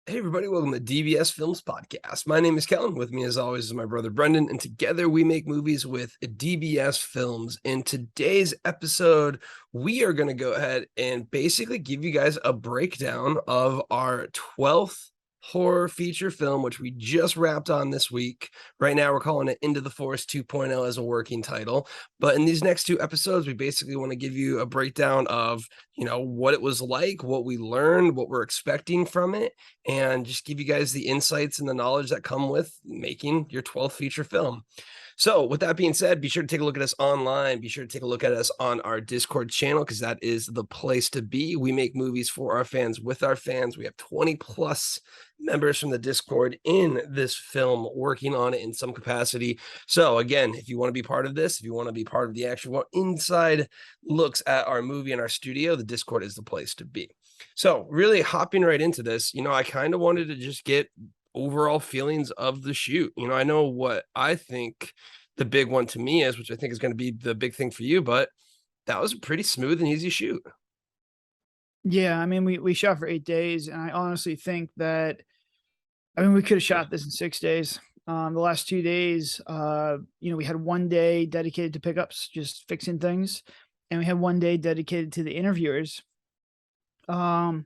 Hey everybody, welcome to DBS Films Podcast. My name is Kellen. With me as always is my brother Brendan, and together we make movies with DBS Films. In today's episode, we are going to go ahead and basically give you guys a breakdown of our 12th horror feature film, which we just wrapped on this week. Right now, we're calling it Into the Forest 2.0 as a working title. But in these next two episodes, we basically want to give you a breakdown of, what it was like, what we learned, what we're expecting from it, and just give you guys the insights and the knowledge that come with making your 12th feature film. So, with that being said, be sure to take a look at us online. Be sure to take a look at us on our Discord channel because that is the place to be. We make movies for our fans with our fans. We have 20 plus members from the Discord in this film working on it in some capacity. So, again, if you want to be part of this, if you want to be part of the actual inside looks at our movie in our studio, the Discord is the place to be. So, really hopping right into this, I kind of wanted to just get overall feelings of the shoot. I know what I think the big one to me is, which I think is going to be the big thing for you, but that was a pretty smooth and easy shoot. Yeah, I mean, we shot for 8 days, and I honestly think that we could have shot this in 6 days. The last 2 days, we had 1 day dedicated to pickups, just fixing things, and we had 1 day dedicated to the interviewers. Um,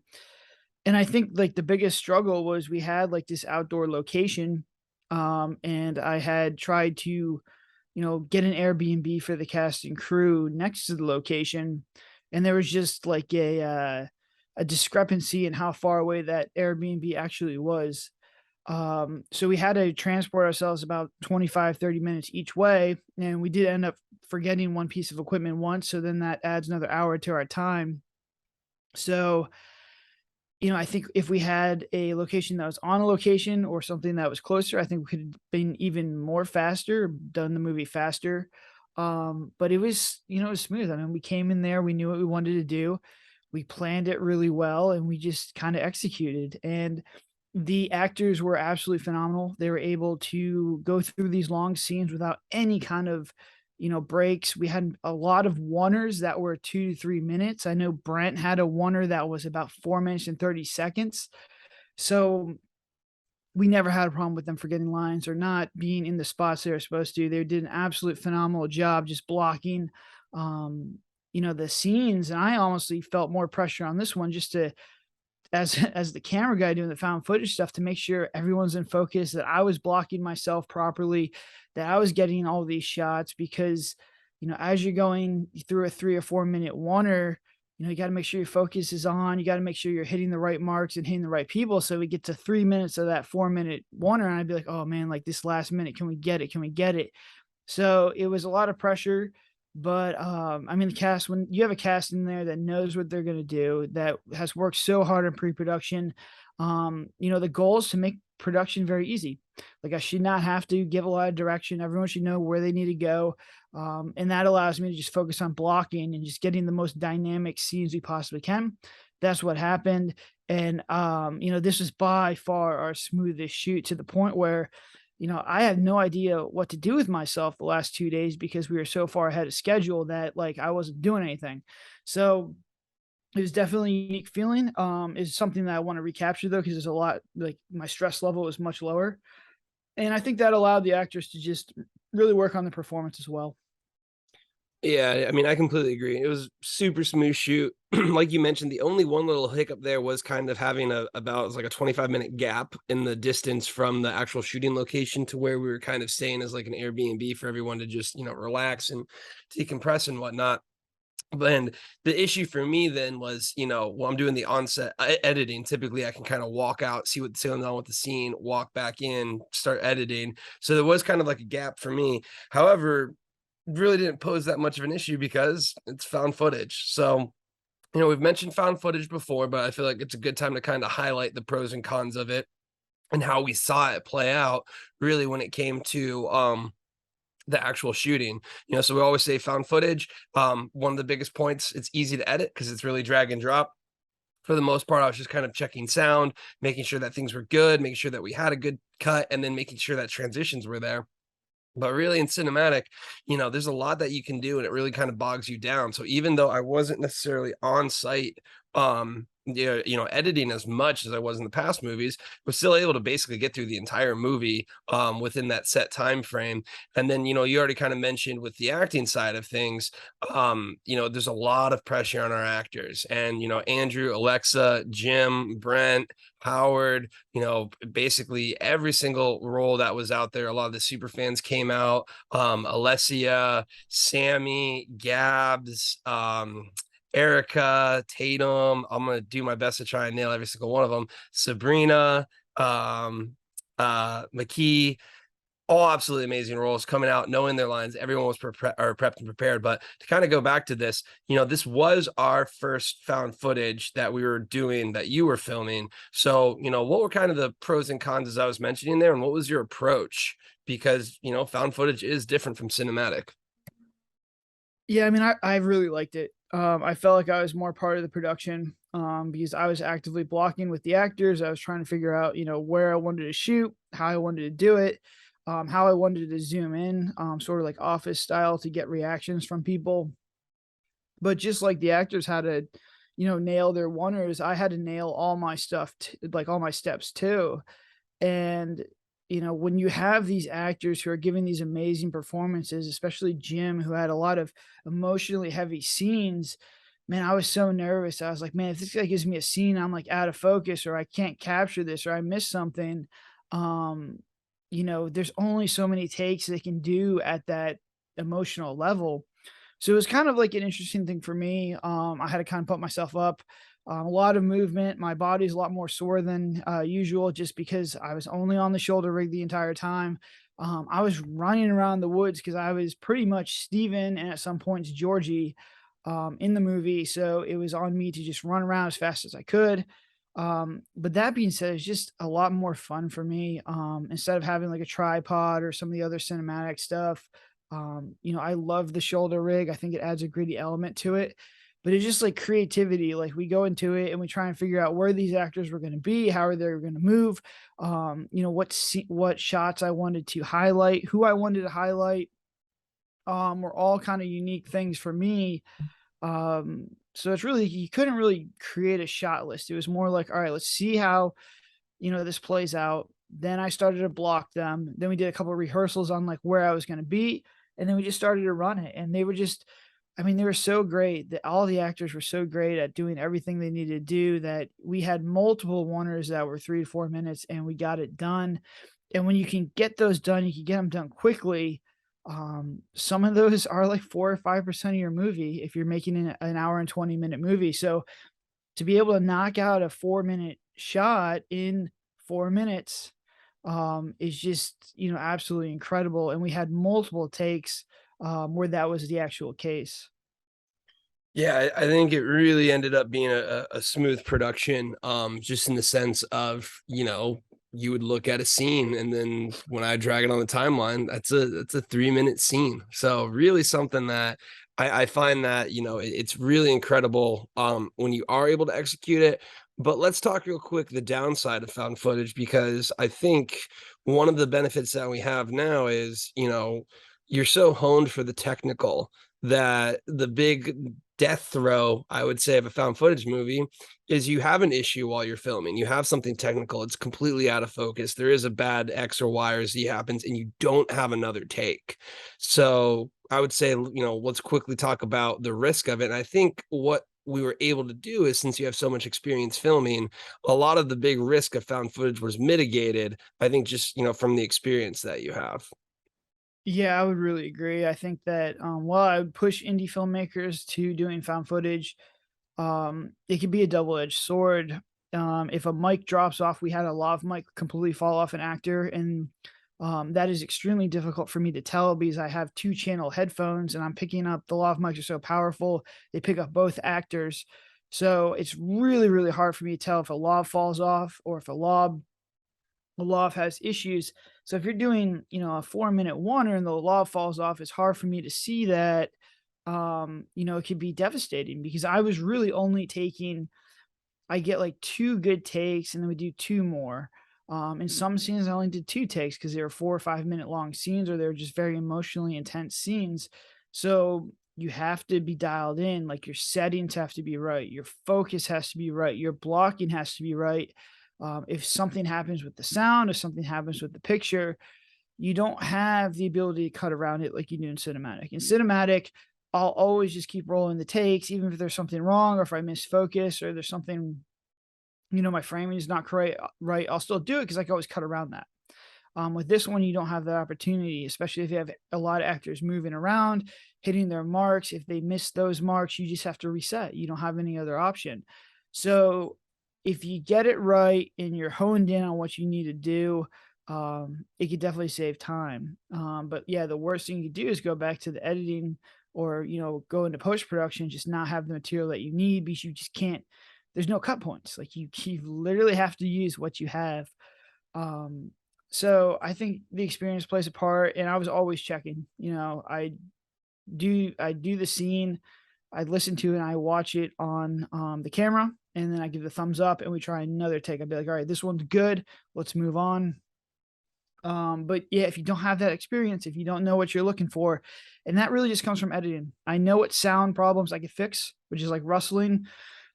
and I think, like, the biggest struggle was we had, like, this outdoor location, and I had tried to, get an Airbnb for the cast and crew next to the location, and there was just, like, a discrepancy in how far away that Airbnb actually was. So we had to transport ourselves about 25, 30 minutes each way. And we did end up forgetting one piece of equipment once. So then that adds another hour to our time. So, I think if we had a location that was on a location or something that was closer, I think we could have been even more faster, done the movie faster. But it was smooth. I mean, we came in there, we knew what we wanted to do, we planned it really well, and we just kind of executed. And the actors were absolutely phenomenal. They were able to go through these long scenes without any kind of, breaks. We had a lot of oneers that were 2 to 3 minutes. I know Brent had a oneer that was about 4 minutes and 30 seconds. So we never had a problem with them forgetting lines or not being in the spots they were supposed to. They did an absolute phenomenal job just blocking, um, the scenes. And I honestly felt more pressure on this one just to as the camera guy doing the found footage stuff to make sure everyone's in focus, that I was blocking myself properly, that I was getting all these shots because, as you're going through a 3 or 4 minute oneer, you got to make sure your focus is on. You got to make sure you're hitting the right marks and hitting the right people. So we get to 3 minutes of that 4 minute oneer, and I'd be like, oh man, like this last minute, can we get it? Can we get it? So it was a lot of pressure, but, I mean, the cast when you have a cast in there that knows what they're gonna do, that has worked so hard in pre-production, the goal is to make production very easy. Like, I should not have to give a lot of direction, everyone should know where they need to go, and that allows me to just focus on blocking and just getting the most dynamic scenes we possibly can. That's what happened, and, this was by far our smoothest shoot to the point where I had no idea what to do with myself the last 2 days because we were so far ahead of schedule that, like, I wasn't doing anything. So, it was definitely a unique feeling. It's something that I wanna recapture, though, because there's a lot like, my stress level was much lower, and I think that allowed the actors to just really work on the performance as well. Yeah, I mean, I completely agree. It was super smooth shoot. Like you mentioned, the only one little hiccup there was kind of having about like a 25-minute gap in the distance from the actual shooting location to where we were kind of staying as like an Airbnb for everyone to just, relax and decompress and whatnot. And the issue for me then was, while I'm doing the onset editing, typically I can kind of walk out, see what's going on with the scene, walk back in, start editing. So there was kind of like a gap for me. However, really didn't pose that much of an issue because it's found footage. So, we've mentioned found footage before, but I feel like it's a good time to kind of highlight the pros and cons of it and how we saw it play out really when it came to the actual shooting. So we always say found footage. One of the biggest points, it's easy to edit because it's really drag and drop. For the most part, I was just kind of checking sound, making sure that things were good, making sure that we had a good cut, and then making sure that transitions were there. But really in cinematic, there's a lot that you can do and it really kind of bogs you down. So even though I wasn't necessarily on site, yeah, editing as much as I was in the past movies, was still able to basically get through the entire movie within that set time frame. And then, you already kind of mentioned with the acting side of things, there's a lot of pressure on our actors. And, Andrew, Alexa, Jim, Brent, Howard, basically every single role that was out there. A lot of the super fans came out. Alessia, Sammy, Gabs, Erica, Tatum. I'm gonna do my best to try and nail every single one of them. Sabrina, um, McKee, all absolutely amazing roles coming out, knowing their lines. Everyone was prepped and prepared. But to kind of go back to this, this was our first found footage that we were doing that you were filming. So, what were kind of the pros and cons as I was mentioning there, and what was your approach? Because, found footage is different from cinematic. Yeah, I mean, I really liked it. I felt like I was more part of the production, because I was actively blocking with the actors. I was trying to figure out, where I wanted to shoot, how I wanted to do it, how I wanted to zoom in, sort of like office style to get reactions from people. But just like the actors had to, nail their oneers, I had to nail all my stuff, like all my steps too. And, when you have these actors who are giving these amazing performances, especially Jim, who had a lot of emotionally heavy scenes, man, I was so nervous. I was like, man, if this guy gives me a scene, I'm like out of focus, or I can't capture this, or I miss something. Um, there's only so many takes they can do at that emotional level. So it was kind of like an interesting thing for me. I had to kind of put myself up. A lot of movement. My body's a lot more sore than usual just because I was only on the shoulder rig the entire time. I was running around the woods because I was pretty much Steven and at some points Georgie in the movie. So it was on me to just run around as fast as I could. But that being said, it's just a lot more fun for me. Instead of having like a tripod or some of the other cinematic stuff, I love the shoulder rig. I think it adds a gritty element to it, but it's just like creativity. Like we go into it and we try and figure out where these actors were going to be, how are they going to move, what shots I wanted to highlight, who I wanted to highlight, were all kind of unique things for me. So it's really, you couldn't really create a shot list. It was more like, all right, let's see how, this plays out. Then I started to block them. Then we did a couple of rehearsals on like where I was going to be. And then we just started to run it. And they were just, I mean, they were so great that all the actors were so great at doing everything they needed to do that we had multiple oneers that were 3 to 4 minutes and we got it done. And when you can get those done, you can get them done quickly. Some of those are like 4 or 5% of your movie if you're making an hour and 20-minute movie. So to be able to knock out a 4-minute shot in 4 minutes is just, absolutely incredible. And we had multiple takes where that was the actual case. Yeah, I think it really ended up being a smooth production, just in the sense of, you would look at a scene and then when I drag it on the timeline, that's a 3-minute scene. So really something that I find that, it's really incredible when you are able to execute it. But let's talk real quick the downside of found footage, because I think one of the benefits that we have now is, you're so honed for the technical that the big death throw, I would say, of a found footage movie is you have an issue while you're filming. You have something technical, it's completely out of focus. There is a bad X or Y or Z happens, and you don't have another take. So I would say, let's quickly talk about the risk of it. And I think what we were able to do is, since you have so much experience filming, a lot of the big risk of found footage was mitigated. I think just, from the experience that you have. Yeah, I would really agree. I think that while I would push indie filmmakers to doing found footage, it could be a double-edged sword. If a mic drops off, we had a lav mic completely fall off an actor, and that is extremely difficult for me to tell because I have two-channel headphones and I'm picking up, the lav mics are so powerful, they pick up both actors. So it's really, really hard for me to tell if a lav falls off or if a lav has issues. So if you're doing, a 4-minute oneer and the lav falls off, it's hard for me to see that. It could be devastating because I was really only taking, I get like 2 good takes and then we do 2 more. In some scenes I only did 2 takes because they were 4 or 5 minute long scenes or they were just very emotionally intense scenes. So you have to be dialed in, like, your settings have to be right, your focus has to be right, your blocking has to be right. If something happens with the sound, if something happens with the picture, you don't have the ability to cut around it like you do in cinematic. In cinematic, I'll always just keep rolling the takes, even if there's something wrong or if I miss focus or there's something, my framing is not correct, right, I'll still do it because I can always cut around that. With this one, you don't have that opportunity, especially if you have a lot of actors moving around, hitting their marks. If they miss those marks, you just have to reset. You don't have any other option. So if you get it right and you're honed in on what you need to do, it could definitely save time. But yeah, the worst thing you could do is go back to the editing or, go into post production, just not have the material that you need because you just can't. There's no cut points. Like you literally have to use what you have. Um, so I think the experience plays a part, and I was always checking. I do the scene, I listen to it, and I watch it on the camera, and then I give the thumbs up, and we try another take. I'd be like, all right, this one's good. Let's move on. But yeah, if you don't have that experience, if you don't know what you're looking for, and that really just comes from editing. I know what sound problems I can fix, which is like rustling.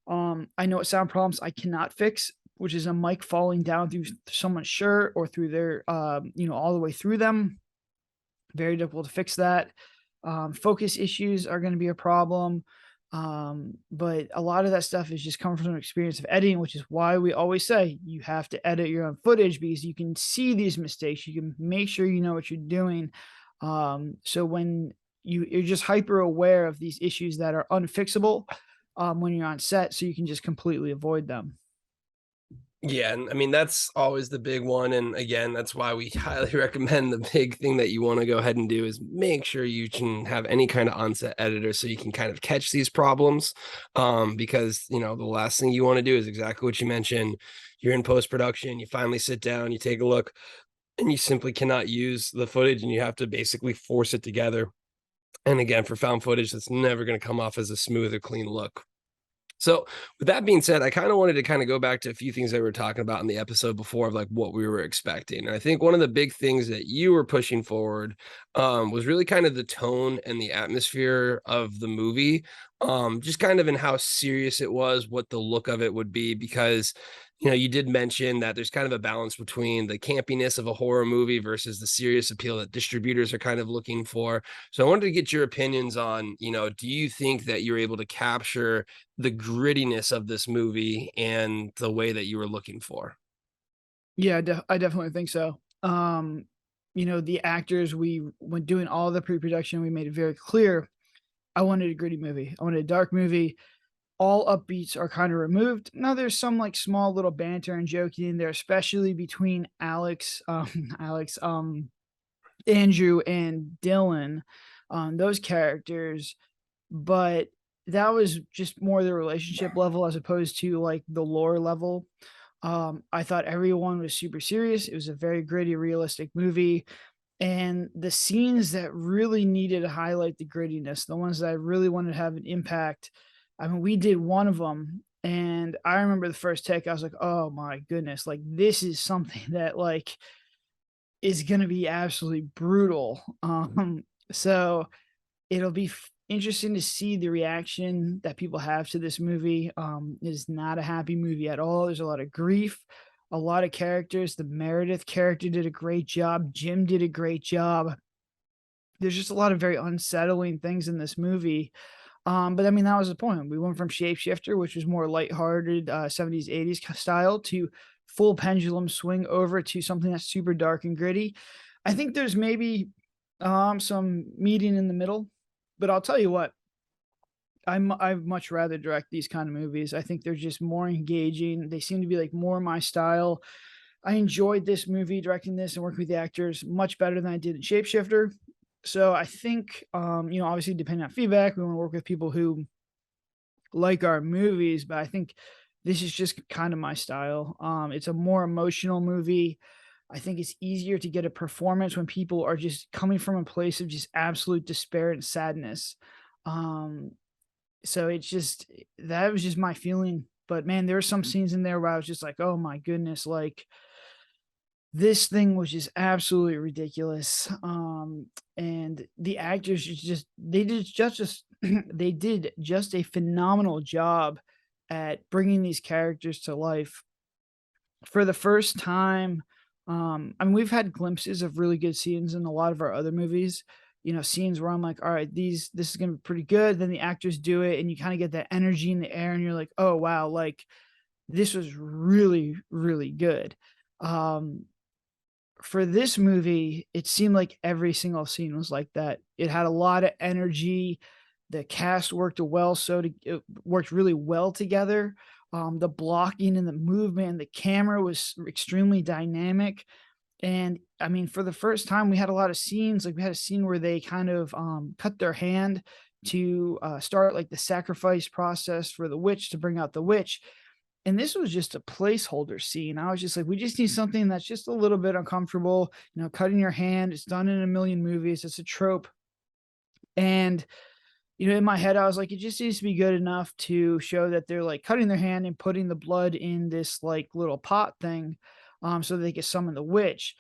I know what sound problems I cannot fix, which is a mic falling down through someone's shirt or through their, all the way through them. Very difficult to fix that. Focus issues are going to be a problem. But a lot of that stuff is just coming from an experience of editing, which is why we always say you have to edit your own footage because you can see these mistakes. You can make sure you know what you're doing. So when you're just hyper aware of these issues that are unfixable when you're on set, so you can just completely avoid them. Yeah, and I mean, that's always the big one, and again, that's why we highly recommend the big thing that you wanna go ahead and do is make sure you can have any kind of onset editor so you can kind of catch these problems, because, the last thing you wanna do is exactly what you mentioned. You're in post-production, you finally sit down, you take a look, and you simply cannot use the footage, and you have to basically force it together, and again, for found footage, that's never gonna come off as a smooth or clean look. So, with that being said, I kinda wanted to kinda go back to a few things that we were talking about in the episode before of, like, what we were expecting, and I think one of the big things that you were pushing forward, was really kind of the tone and the atmosphere of the movie, just kind of in how serious it was, what the look of it would be, because, you did mention that there's kind of a balance between the campiness of a horror movie versus the serious appeal that distributors are kind of looking for. So I wanted to get your opinions on, do you think that you're able to capture the grittiness of this movie and the way that you were looking for? Yeah, I definitely think so. The actors, when doing all the pre-production, we made it very clear. I wanted a gritty movie. I wanted a dark movie. All upbeats are kind of removed. Now there's some like small little banter and joking in there, especially between Andrew and Dylan, those characters. But that was just more the relationship level as opposed to like the lore level. I thought everyone was super serious. It was a very gritty, realistic movie. And the scenes that really needed to highlight the grittiness, the ones that I really wanted to have an impact, I mean, we did one of them. And I remember the first take, I was like, oh my goodness, like this is something that like is going to be absolutely brutal. So it'll be interesting to see the reaction that people have to this movie. It is not a happy movie at all. There's a lot of grief, a lot of characters. The Meredith character did a great job. Jim did a great job. There's just a lot of very unsettling things in this movie. But I mean, that was the point. We went from Shapeshifter, which was more lighthearted, 70s, 80s style, to full pendulum swing over to something that's super dark and gritty. I think there's maybe some meeting in the middle, but I'll tell you what, I'd much rather direct these kind of movies. I think they're just more engaging. They seem to be like more my style. I enjoyed this movie, directing this and working with the actors much better than I did in Shapeshifter. So I think, obviously depending on feedback, we want to work with people who like our movies, but I think this is just kind of my style. It's a more emotional movie. I think it's easier to get a performance when people are just coming from a place of just absolute despair and sadness. Um, so it's just that was just my feeling. But man, there were some scenes in there where I was just like, oh my goodness, like this thing was just absolutely ridiculous. And the actors just they did justice. they did just a phenomenal job at bringing these characters to life for the first time. I mean, we've had glimpses of really good scenes in a lot of our other movies, scenes where I'm like, all right, this is gonna be pretty good. Then the actors do it, and you kind of get that energy in the air, and you're like, oh wow, like this was really, really good. Um, for this movie, it seemed like every single scene was like that. It had a lot of energy. The cast it worked really well together. The blocking and the movement, the camera was extremely dynamic. And I mean, for the first time, we had a lot of scenes. Like we had a scene where they kind of cut their hand to start like the sacrifice process for the witch to bring out the witch. And this was just a placeholder scene. I was just like, we just need something that's just a little bit uncomfortable. Cutting your hand. It's done in a million movies. It's a trope. And in my head, I was like, it just needs to be good enough to show that they're like cutting their hand and putting the blood in this like little pot thing, so they can summon the witch.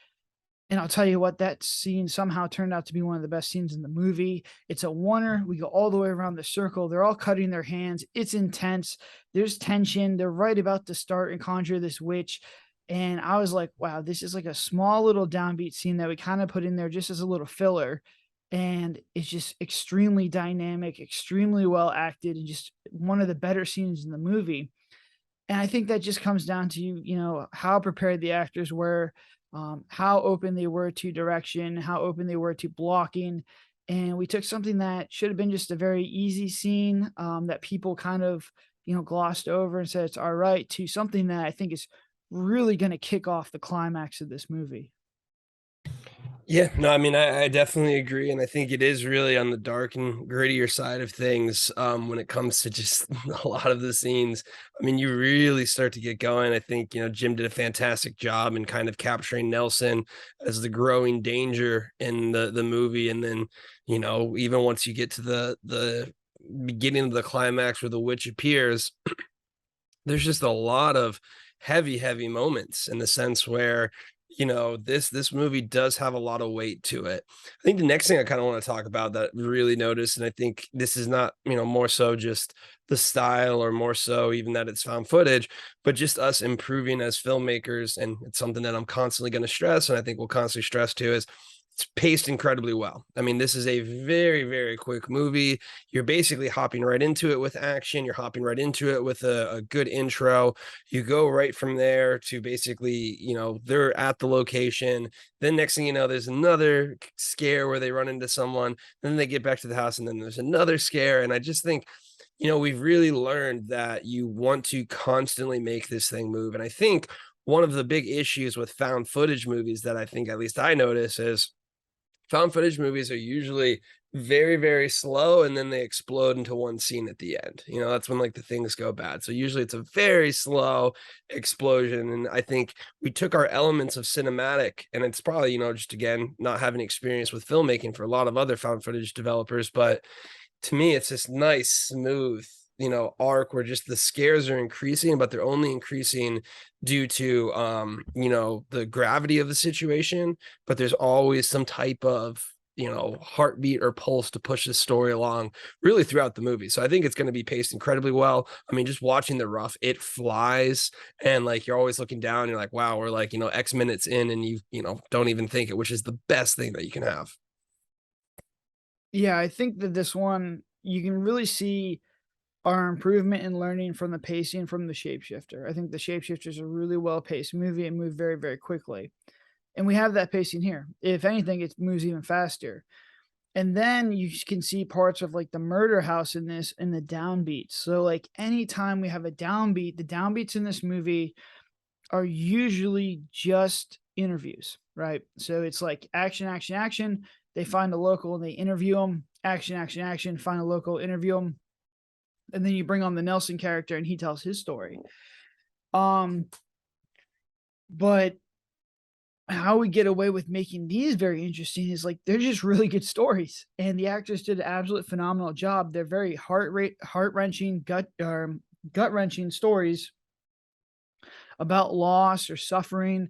And I'll tell you what, that scene somehow turned out to be one of the best scenes in the movie. It's a oneer. We go all the way around the circle. They're all cutting their hands. It's intense. There's tension. They're right about to start and conjure this witch. And I was like, wow, this is like a small little downbeat scene that we kind of put in there just as a little filler. And it's just extremely dynamic, extremely well acted, and just one of the better scenes in the movie. And I think that just comes down to, how prepared the actors were, how open they were to direction, how open they were to blocking. And we took something that should have been just a very easy scene, that people kind of, glossed over and said it's all right, to something that I think is really going to kick off the climax of this movie. Yeah, no, I mean, I definitely agree, and I think it is really on the dark and grittier side of things, when it comes to just a lot of the scenes. I mean, you really start to get going. I think, Jim did a fantastic job in kind of capturing Nelson as the growing danger in the movie, and then, even once you get to the beginning of the climax where the witch appears, there's just a lot of heavy, heavy moments in the sense where, this movie does have a lot of weight to it. I think the next thing I kind of want to talk about that we really noticed, and I think this is not, more so just the style or more so even that it's found footage, but just us improving as filmmakers. And it's something that I'm constantly going to stress, and I think we'll constantly stress too, is it's paced incredibly well. I mean, this is a very, very quick movie. You're basically hopping right into it with action. You're hopping right into it with a good intro. You go right from there to basically, they're at the location. Then next thing you know, there's another scare where they run into someone. Then they get back to the house, and then there's another scare. And I just think, we've really learned that you want to constantly make this thing move. And I think one of the big issues with found footage movies that I think at least I notice is found footage movies are usually very, very slow, and then they explode into one scene at the end. That's when like the things go bad. So usually it's a very slow explosion. And I think we took our elements of cinematic, and it's probably, just again, not having experience with filmmaking for a lot of other found footage developers, but to me, it's this nice, smooth, arc where just the scares are increasing, but they're only increasing due to, the gravity of the situation. But there's always some type of, heartbeat or pulse to push the story along really throughout the movie. So I think it's going to be paced incredibly well. I mean, just watching The Rough, it flies, and like you're always looking down, you're like, wow, we're like, X minutes in, and don't even think it, which is the best thing that you can have. Yeah, I think that this one, you can really see our improvement in learning from the pacing from the Shapeshifter. I think the Shapeshifter is a really well paced movie and moved very, very quickly. And we have that pacing here. If anything, it moves even faster. And then you can see parts of like the murder house in this and the downbeats. So, like, anytime we have a downbeat, the downbeats in this movie are usually just interviews, right? So it's like action, action, action. They find a local and they interview them. Action, action, action. Find a local, interview them, and then you bring on the Nelson character and he tells his story. Um, but how we get away with making these very interesting is like they're just really good stories, and the actors did an absolute phenomenal job. They're very heart wrenching, gut wrenching stories about loss or suffering,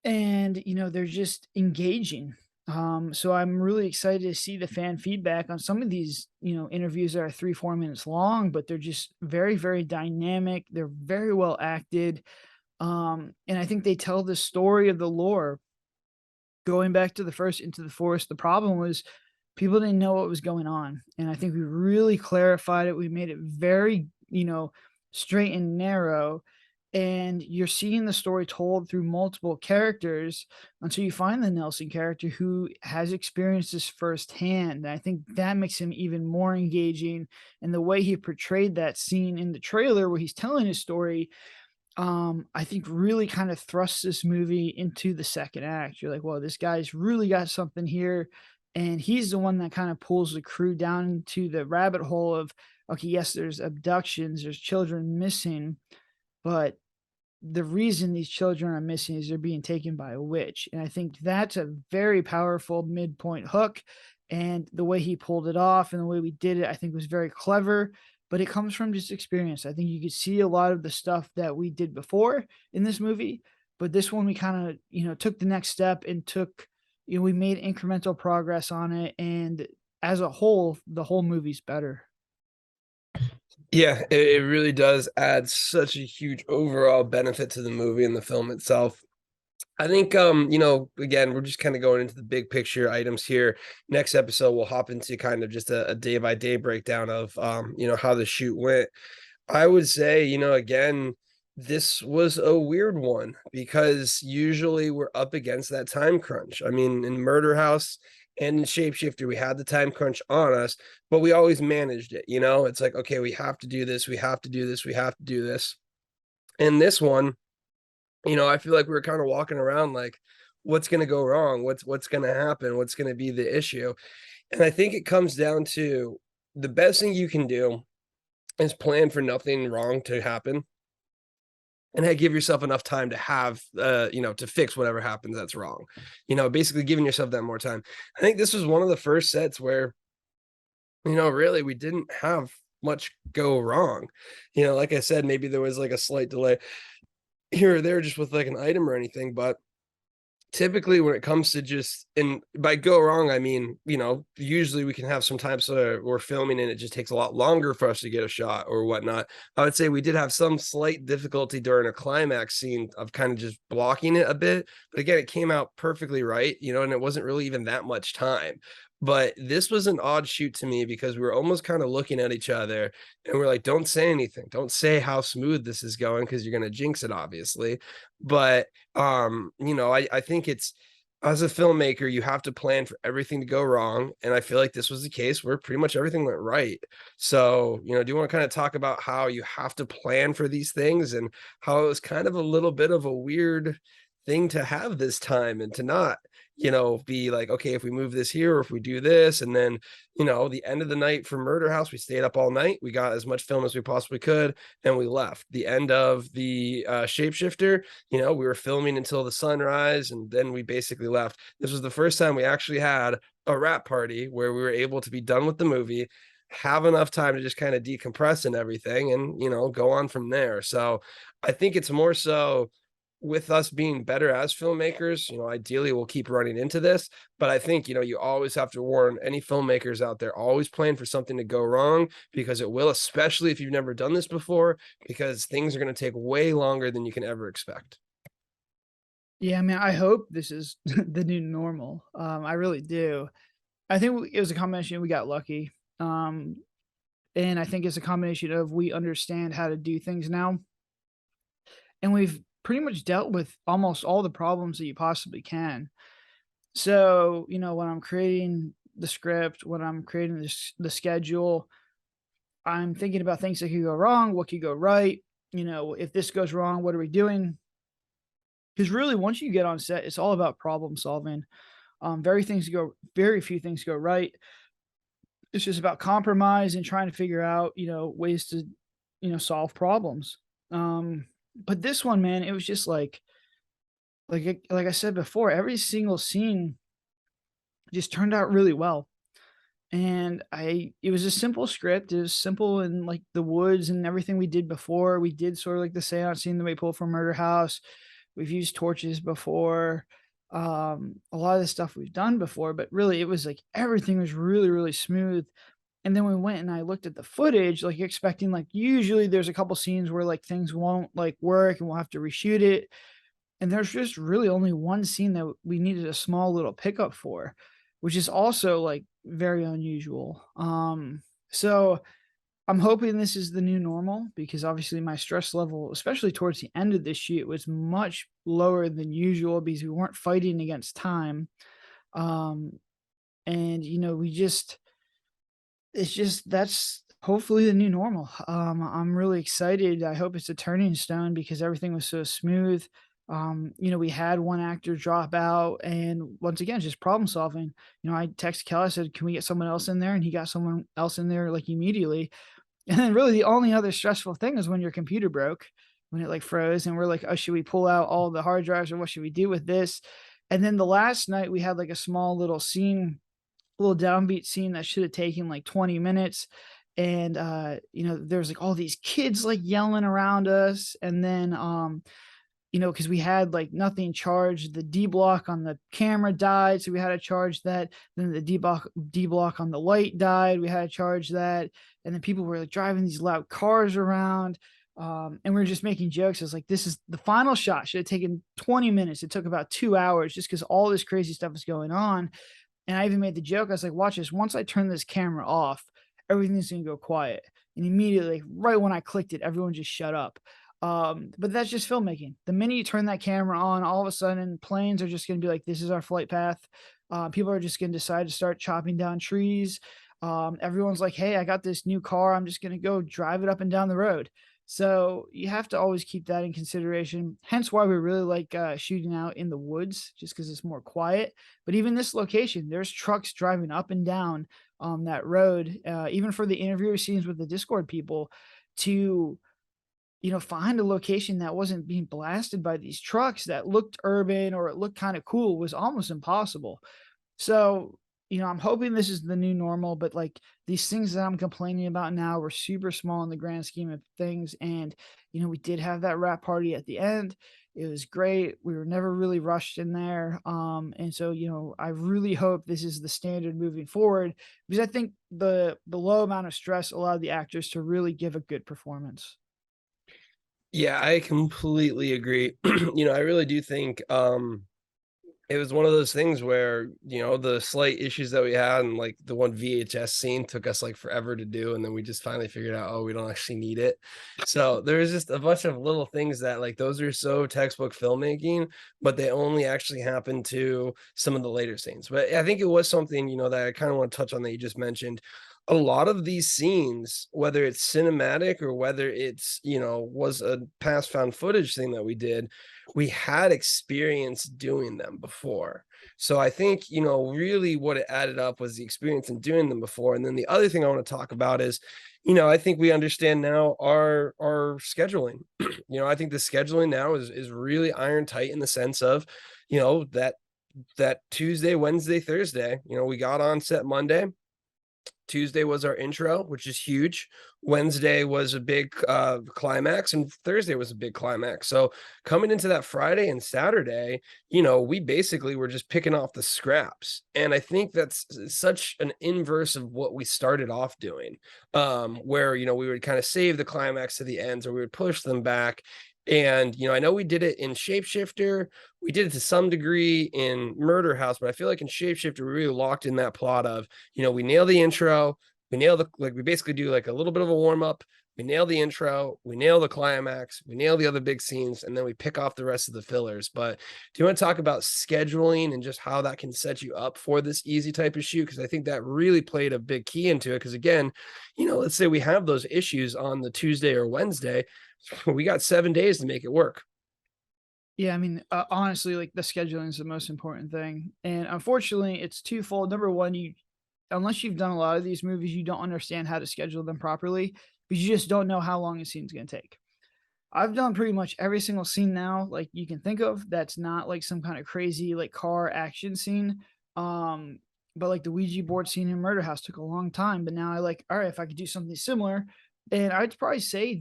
and they're just engaging. So I'm really excited to see the fan feedback on some of these, interviews that are 3, 4 minutes long, but they're just very, very dynamic. They're very well acted. And I think they tell the story of the lore going back to the first Into the Forest. The problem was people didn't know what was going on. And I think we really clarified it. We made it very, straight and narrow. And you're seeing the story told through multiple characters until you find the Nelson character who has experienced this firsthand. And I think that makes him even more engaging. And the way he portrayed that scene in the trailer where he's telling his story, I think really kind of thrusts this movie into the second act. You're like, well, this guy's really got something here. And he's the one that kind of pulls the crew down into the rabbit hole of, okay, yes, there's abductions, there's children missing, but the reason these children are missing is they're being taken by a witch. And I think that's a very powerful midpoint hook. And the way he pulled it off and the way we did it, I think was very clever. But it comes from just experience. I think you could see a lot of the stuff that we did before in this movie, but this one we kind of, took the next step and took, we made incremental progress on it. And as a whole, the whole movie's better. Yeah, it really does add such a huge overall benefit to the movie and the film itself. I think again, we're just kind of going into the big picture items here. Next episode, we'll hop into kind of just a day by day breakdown of how the shoot went. I would say, again, this was a weird one because usually we're up against that time crunch. I mean, in Murder House and in Shapeshifter, we had the time crunch on us, but we always managed it. It's like, okay, we have to do this, we have to do this, we have to do this. And this one, I feel like we were kind of walking around like, what's going to go wrong? What's going to happen? What's going to be the issue? And I think it comes down to the best thing you can do is plan for nothing wrong to happen and give yourself enough time to have to fix whatever happens that's wrong. Basically giving yourself that more time. I think this was one of the first sets where really we didn't have much go wrong. Like I said, maybe there was like a slight delay here or there just with like an item or anything, but typically when it comes to just, and by go wrong I mean, usually we can have some times we're filming and it just takes a lot longer for us to get a shot or whatnot. I would say we did have some slight difficulty during a climax scene of kind of just blocking it a bit, but again, it came out perfectly right, and it wasn't really even that much time. But this was an odd shoot to me because we were almost kind of looking at each other and we're like, don't say anything, don't say how smooth this is going because you're going to jinx it, obviously. But I think it's, as a filmmaker, you have to plan for everything to go wrong, and I feel like this was the case where pretty much everything went right. So do you want to kind of talk about how you have to plan for these things and how it was kind of a little bit of a weird thing to have this time and to not be like, okay, if we move this here or if we do this, and then the end of the night for Murder House, we stayed up all night, we got as much film as we possibly could, and we left. The end of the Shapeshifter, we were filming until the sunrise, and then we basically left. This was the first time we actually had a wrap party where we were able to be done with the movie, have enough time to just kind of decompress and everything, and go on from there. So I think it's more so with us being better as filmmakers, ideally we'll keep running into this, but I think, you always have to warn any filmmakers out there, always plan for something to go wrong because it will, especially if you've never done this before, because things are going to take way longer than you can ever expect. Yeah, I mean, I hope this is the new normal. I really do. I think it was a combination. We got lucky. And I think it's a combination of we understand how to do things now. And we've pretty much dealt with almost all the problems that you possibly can. So, when I'm creating the script, when I'm creating the schedule, I'm thinking about things that could go wrong, what could go right. If this goes wrong, what are we doing? Because really, once you get on set, it's all about problem solving. Very few things go right. It's just about compromise and trying to figure out, ways to, solve problems. But this one, man, it was just like I said before, every single scene just turned out really well. And it was a simple script. It was simple in like the woods and everything we did before. We did sort of like the seance scene that we pulled from Murder House. We've used torches before. a lot of the stuff we've done before, but really it was like everything was really, really smooth. And then we went and I looked at the footage, like expecting like usually there's a couple scenes where like things won't like work and we'll have to reshoot it. And there's just really only one scene that we needed a small little pickup for, which is also like very unusual. So I'm hoping this is the new normal because obviously my stress level, especially towards the end of this shoot, was much lower than usual because we weren't fighting against time. Um, and we just it's just that's hopefully the new normal. I'm really excited. I hope it's a turning stone because everything was so smooth. We had one actor drop out, and once again, just problem solving. I texted Kelly, I said, "Can we get someone else in there?" And he got someone else in there like immediately. And then really the only other stressful thing is when your computer broke, when it like froze, and we're like, "Oh, should we pull out all the hard drives or what should we do with this?" And then the last night we had like a small little scene, little downbeat scene that should have taken like 20 minutes. And there's like all these kids like yelling around us. And then because we had like nothing charged, the D block on the camera died, so we had to charge that. Then the D block on the light died, we had to charge that. And then people were like driving these loud cars around, and we were just making jokes. I was like, "This is the final shot. Should have taken 20 minutes. It took about 2 hours just because all this crazy stuff was going on." And I even made the joke. I was like, "Watch this. Once I turn this camera off, everything's gonna go quiet." And immediately, right when I clicked it, everyone just shut up. But that's just filmmaking. The minute you turn that camera on, all of a sudden planes are just going to be like, this is our flight path. People are just going to decide to start chopping down trees. Everyone's like, hey, I got this new car. I'm just going to go drive it up and down the road. So you have to always keep that in consideration. Hence why we really like shooting out in the woods, just because it's more quiet. But even this location, there's trucks driving up and down that road, even for the interview scenes with the Discord people to find a location that wasn't being blasted by these trucks that looked urban or it looked kind of cool was almost impossible. So, I'm hoping this is the new normal, but like these things that I'm complaining about now were super small in the grand scheme of things. And, we did have that wrap party at the end. It was great. We were never really rushed in there. And so, I really hope this is the standard moving forward because I think the low amount of stress allowed the actors to really give a good performance. Yeah, I completely agree. I really do think it was one of those things where, the slight issues that we had and like the one VHS scene took us like forever to do. And then we just finally figured out, oh, we don't actually need it. So there was just a bunch of little things that like those are so textbook filmmaking, but they only actually happen to some of the later scenes. But I think it was something, that I kind of want to touch on that you just mentioned. A lot of these scenes, whether it's cinematic or whether it's, was a past found footage thing that we had experience doing them before. So I think, really what it added up was the experience in doing them before. And then the other thing I want to talk about is, I think we understand now our scheduling. I think the scheduling now is really iron tight in the sense of, that Tuesday, Wednesday, Thursday, we got on set Monday. Tuesday was our intro, which is huge. Wednesday was a big climax, and Thursday was a big climax. So coming into that Friday and Saturday, we basically were just picking off the scraps. And I think that's such an inverse of what we started off doing, where we would kind of save the climax to the ends, or we would push them back. And I know we did it in Shapeshifter, we did it to some degree in Murder House, but I feel like in Shapeshifter we really locked in that plot of, we nail the intro, we nail we basically do like a little bit of a warm up, we nail the intro, we nail the climax, we nail the other big scenes, and then we pick off the rest of the fillers. But do you want to talk about scheduling and just how that can set you up for this easy type of shoot? Because I think that really played a big key into it. Because again, let's say we have those issues on the Tuesday or Wednesday, we got 7 days to make it work. Yeah, I mean, honestly, like the scheduling is the most important thing, and unfortunately, it's twofold. Number one, unless you've done a lot of these movies, you don't understand how to schedule them properly because you just don't know how long a scene's going to take. I've done pretty much every single scene now, like you can think of, that's not like some kind of crazy like car action scene. Um, but like the Ouija board scene in Murder House took a long time, but now I like, all right, if I could do something similar, and I'd probably say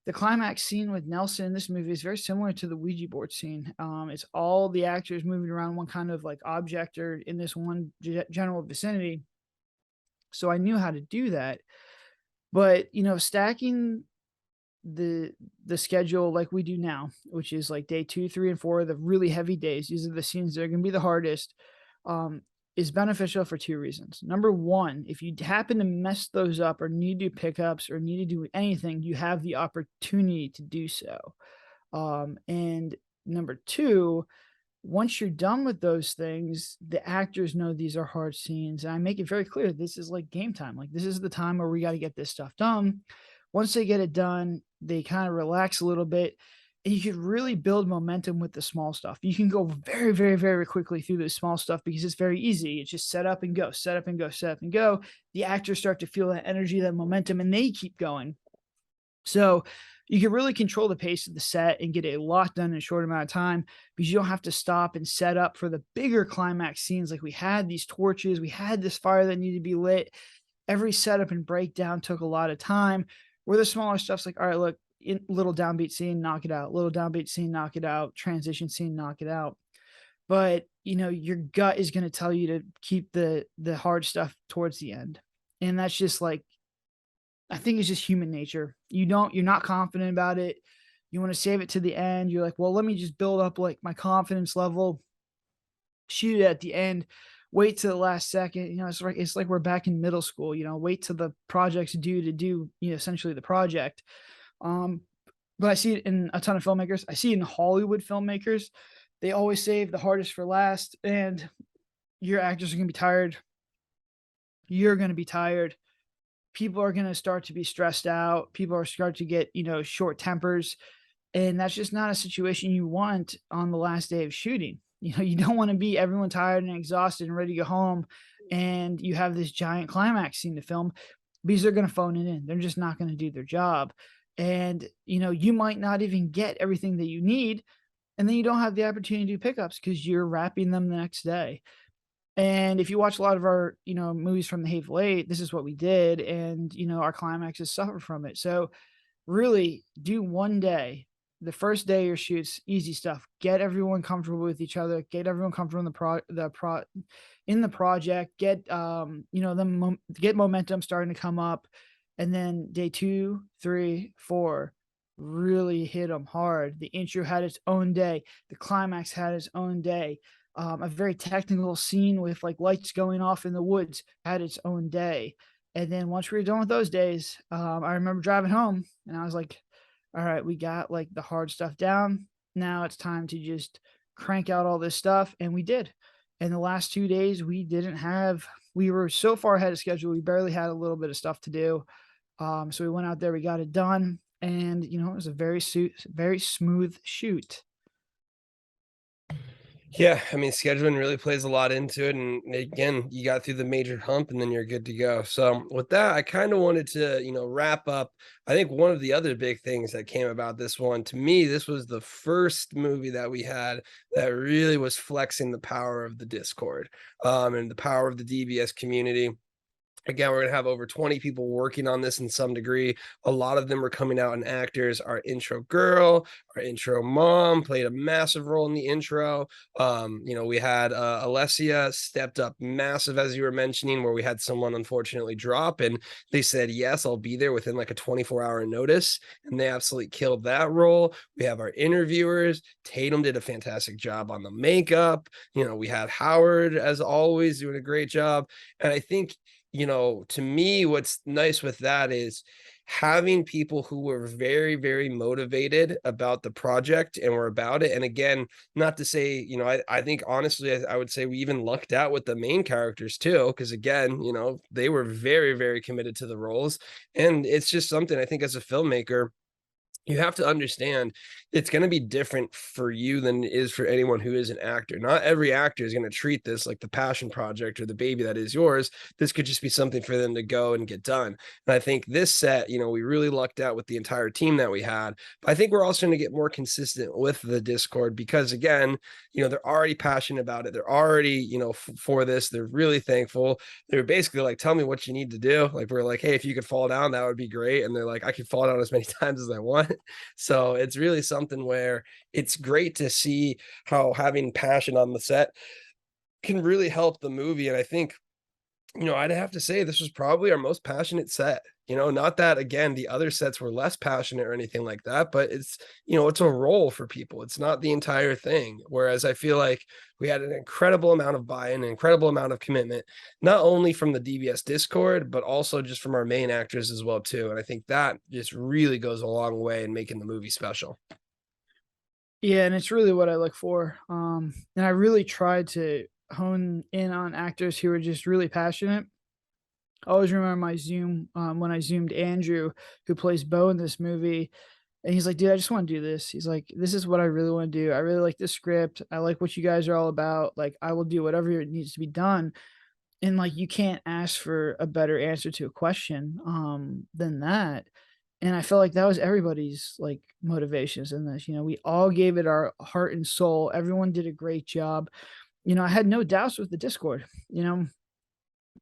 the climax scene with Nelson in this movie is very similar to the Ouija board scene. It's all the actors moving around one kind of like object or in this one general vicinity. So I knew how to do that. But stacking the the schedule like we do now, which is like day 2, 3, and 4, the really heavy days. These are the scenes that are going to be the hardest. Um, is beneficial for two reasons. Number one, if you happen to mess those up or need to do pickups or need to do anything, you have the opportunity to do so. And number two, once you're done with those things, the actors know these are hard scenes. And I make it very clear this is like game time. Like, this is the time where we got to get this stuff done. Once they get it done, they kind of relax a little bit. And you can really build momentum with the small stuff. You can go very, very, very quickly through the small stuff because it's very easy. It's just set up and go, set up and go, set up and go. The actors start to feel that energy, that momentum, and they keep going. So you can really control the pace of the set and get a lot done in a short amount of time because you don't have to stop and set up for the bigger climax scenes. Like, we had these torches, we had this fire that needed to be lit. Every setup and breakdown took a lot of time. Where the smaller stuff's like, all right, look, little downbeat scene, knock it out. Little downbeat scene, knock it out. Transition scene, knock it out. But your gut is going to tell you to keep the hard stuff towards the end, and that's just like, I think it's just human nature. You're not confident about it. You want to save it to the end. You're like, well, let me just build up like my confidence level, shoot it at the end, wait to the last second. It's like we're back in middle school, wait till the project's due to do, essentially the project. But I see it in a ton of filmmakers. I see it in Hollywood filmmakers. They always save the hardest for last, and your actors are going to be tired. You're going to be tired. People are going to start to be stressed out. People are start to get, short tempers. And that's just not a situation you want on the last day of shooting. You don't want to be everyone tired and exhausted and ready to go home. And you have this giant climax scene to film because they're going to phone it in. They're just not going to do their job. And, you might not even get everything that you need. And then you don't have the opportunity to do pickups because you're wrapping them the next day. And if you watch a lot of our, movies from the Hateful Eight, this is what we did. And, our climaxes suffer from it. So really do one day. The first day of your shoots, easy stuff. Get everyone comfortable with each other. Get everyone comfortable in the project. Get get momentum starting to come up, and then day 2, 3, 4, really hit them hard. The intro had its own day. The climax had its own day. A very technical scene with like lights going off in the woods had its own day. And then once we were done with those days, I remember driving home and I was like, all right, we got like the hard stuff down. Now it's time to just crank out all this stuff. And we did. And the last 2 days, we were so far ahead of schedule. We barely had a little bit of stuff to do. So we went out there, we got it done. And, it was a very smooth shoot. Yeah, I mean, scheduling really plays a lot into it. And again, you got through the major hump and then you're good to go. So with that, I kind of wanted to, wrap up. I think one of the other big things that came about this one, to me, this was the first movie that we had that really was flexing the power of the Discord, and the power of the DBS community. Again, we're going to have over 20 people working on this in some degree. A lot of them are coming out and actors. Our intro girl, our intro mom played a massive role in the intro. We had Alessia stepped up massive, as you were mentioning, where we had someone unfortunately drop and they said, yes, I'll be there within like a 24-hour notice. And they absolutely killed that role. We have our interviewers. Tatum did a fantastic job on the makeup. We had Howard, as always, doing a great job. And I think, to me, what's nice with that is having people who were very, very motivated about the project and were about it. And again, not to say, I think honestly, I would say we even lucked out with the main characters too, because again, they were very, very committed to the roles. And it's just something I think as a filmmaker, you have to understand it's going to be different for you than it is for anyone who is an actor. Not every actor is going to treat this like the passion project or the baby that is yours. This could just be something for them to go and get done. And I think this set, we really lucked out with the entire team that we had. But I think we're also going to get more consistent with the Discord because, again, they're already passionate about it. They're already, for this. They're really thankful. They're basically like, tell me what you need to do. Like, we're like, hey, if you could fall down, that would be great. And they're like, I can fall down as many times as I want. So it's really something where it's great to see how having passion on the set can really help the movie. And I think, I'd have to say this was probably our most passionate set. Not that again, the other sets were less passionate or anything like that, but it's a role for people. It's not the entire thing. Whereas I feel like we had an incredible amount of buy-in, an incredible amount of commitment, not only from the DBS Discord, but also just from our main actors as well too. And I think that just really goes a long way in making the movie special. Yeah, and it's really what I look for. And I really tried to hone in on actors who are just really passionate. I always remember my Zoom when I Zoomed Andrew, who plays Bo in this movie, and he's like, "Dude, I just want to do this." He's like, "This is what I really want to do. I really like this script. I like what you guys are all about. Like, I will do whatever it needs to be done." And like, you can't ask for a better answer to a question than that. And I felt like that was everybody's like motivations in this. We all gave it our heart and soul. Everyone did a great job. I had no doubts with the Discord.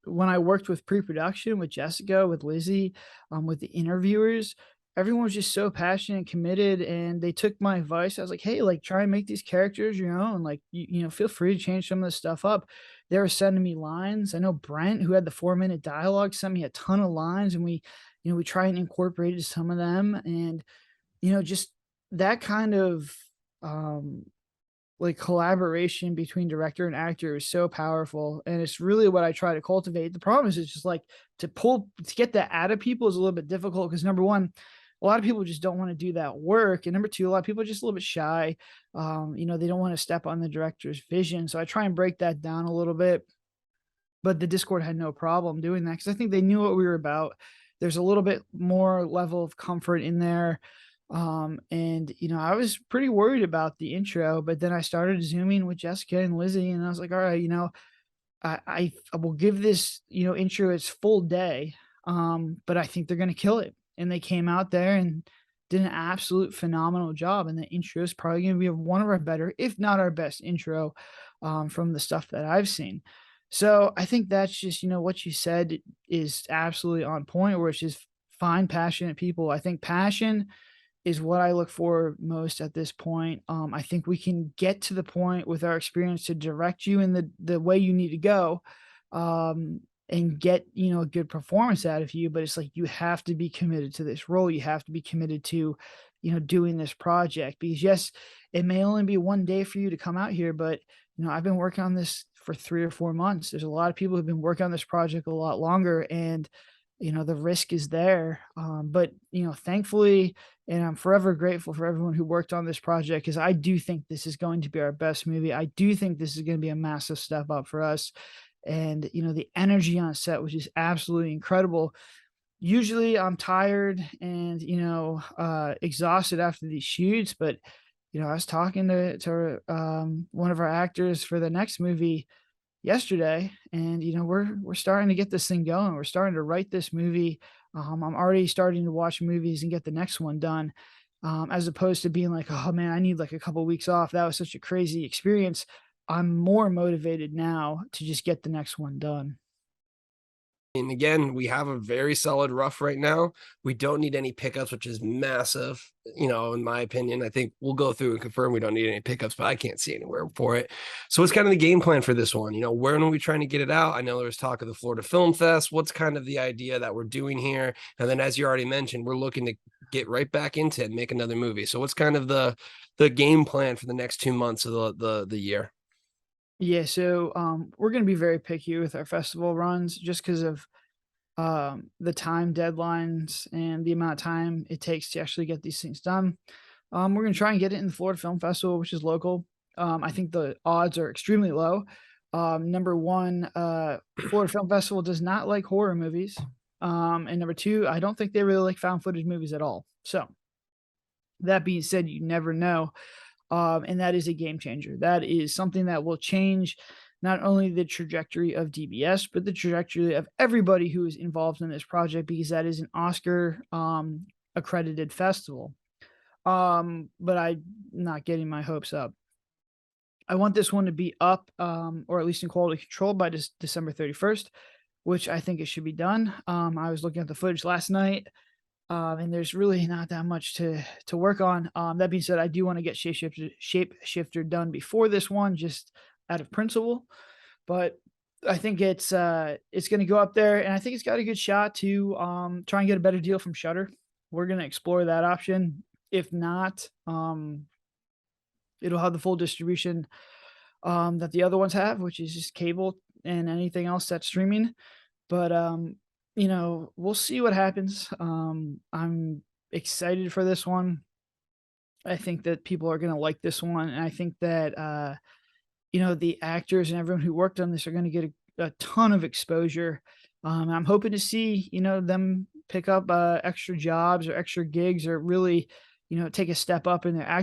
When I worked with pre-production with Jessica, with Lizzie, with the interviewers, everyone was just so passionate and committed, and they took my advice. I was like, "Hey, like, try and make these characters your own. Like, feel free to change some of this stuff up." They were sending me lines. I know Brent, who had the 4-minute dialogue, sent me a ton of lines, and we try and incorporated some of them, and just that kind of um, like collaboration between director and actor is so powerful, and it's really what I try to cultivate. The problem is it's just like to get that out of people is a little bit difficult because number one, a lot of people just don't want to do that work, and number two, a lot of people are just a little bit shy. They don't want to step on the director's vision, so I try and break that down a little bit. But the Discord had no problem doing that because I think they knew what we were about. There's a little bit more level of comfort in there. And I was pretty worried about the intro, but then I started zooming with Jessica and Lizzie, and I was like, all right, I will give this, intro its full day. But I think they're gonna kill it. And they came out there and did an absolute phenomenal job. And the intro is probably gonna be one of our better, if not our best intro, from the stuff that I've seen. So I think that's just, what you said is absolutely on point, where it's just find passionate people. I think passion is what I look for most at this point. I think we can get to the point with our experience to direct you in the way you need to go, and get a good performance out of you. But it's like you have to be committed to this role. You have to be committed to doing this project because yes, it may only be one day for you to come out here, but I've been working on this for 3 or 4 months. There's a lot of people who've been working on this project a lot longer, and the risk is there. But thankfully, and I'm forever grateful for everyone who worked on this project because I do think this is going to be our best movie. I do think this is going to be a massive step up for us. And the energy on set was just absolutely incredible. Usually I'm tired and exhausted after these shoots, but I was talking to one of our actors for the next movie yesterday, and we're starting to get this thing going. We're starting to write this movie. I'm already starting to watch movies and get the next one done, as opposed to being like, oh man, I need like a couple weeks off. That was such a crazy experience. I'm more motivated now to just get the next one done. And again, we have a very solid rough right now. We don't need any pickups, which is massive, in my opinion. I think we'll go through and confirm we don't need any pickups, but I can't see anywhere for it. So what's kind of the game plan for this one? When are we trying to get it out? I know there was talk of the Florida Film Fest. What's kind of the idea that we're doing here? And then as you already mentioned, we're looking to get right back into it and make another movie. So what's kind of the game plan for the next 2 months of the year? Yeah, so we're going to be very picky with our festival runs just because of the time deadlines and the amount of time it takes to actually get these things done. We're going to try and get it in the Florida Film Festival, which is local. I think the odds are extremely low. Number one, Florida Film Festival does not like horror movies. And number two, I don't think they really like found footage movies at all. So that being said, you never know. And that is a game changer. That is something that will change not only the trajectory of DBS, but the trajectory of everybody who is involved in this project, because that is an Oscar accredited festival. But I'm not getting my hopes up. I want this one to be up, or at least in quality control by December 31st, which I think it should be done. I was looking at the footage last night. And there's really not that much to work on. That being said, I do want to get Shapeshifter done before this one, just out of principle. But I think it's going to go up there, and I think it's got a good shot to try and get a better deal from Shutter. We're going to explore that option. If not, it'll have the full distribution that the other ones have, which is just cable and anything else that's streaming. But we'll see what happens. I'm excited for this one. I think that people are going to like this one, and I think that the actors and everyone who worked on this are going to get a ton of exposure. I'm hoping to see them pick up extra jobs or extra gigs, or really take a step up in their acting